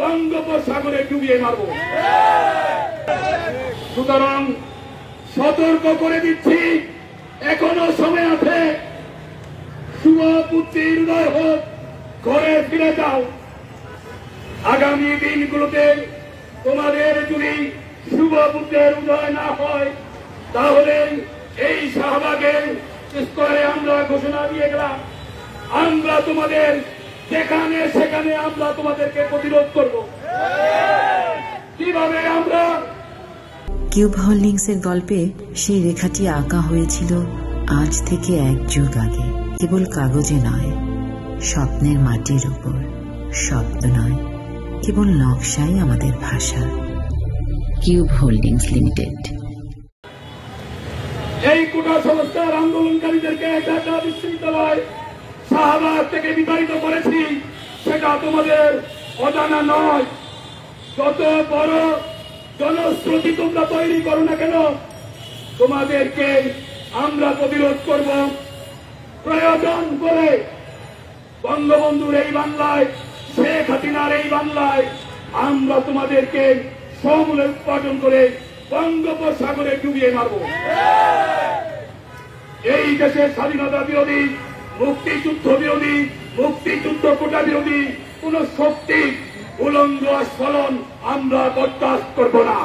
বঙ্গোপসাগরে ডুবিয়ে মারব। সুতরাং সতর্ক করে দিচ্ছি, এখনো সময় আছে। শুভ বুদ্ধির উদয় হোক, ঘরে ফিরে যাও। আগামী দিনগুলোতে তোমাদের যদি শুভ বুদ্ধির উদয় না হয়, তাহলে এই শাহবাগের স্কোয়ারে আমরা ঘোষণা দিয়ে গেলাম, আমরা তোমাদের যেখানে সেখানে আমরা তোমাদেরকে প্রতিরোধ করব। কিভাবে আমরা কিউব হোল্ডিংসের গল্পে সেই রেখাটি আঁকা হয়েছিল আজ থেকে 1 যুগ আগে, কেবল কাগজে নয়, স্বপ্নের মাটির উপর। শব্দ নয়, কেবল নকশাই আমাদের ভাষা। Cube holdings limited. এই কোটা সংস্কার আন্দোলনকারীদেরকে ঢাকা বিশ্ববিদ্যালয় শাহবাগ থেকে বিতাড়িত করেছি, সেটা তোমাদের অজানা নয়। যত বড় জনশ্রুতি তোমরা তৈরি করো না কেন, তোমাদেরকে আমরা প্রতিরোধ করব। প্রয়োজন করে বঙ্গবন্ধুর এই বাংলায়, শেখ হাসিনার এই বাংলায় আমরা তোমাদেরকে সমূলে উৎপাদন করে বঙ্গোপসাগরে ডুবিয়ে মারব। এই দেশের স্বাধীনতা বিরোধী, মুক্তিযুদ্ধ বিরোধী, মুক্তিযুদ্ধ কোটা বিরোধী কোন শক্তি উলঙ্গ আস্ফলন আমরা বরদাস্ত করব না।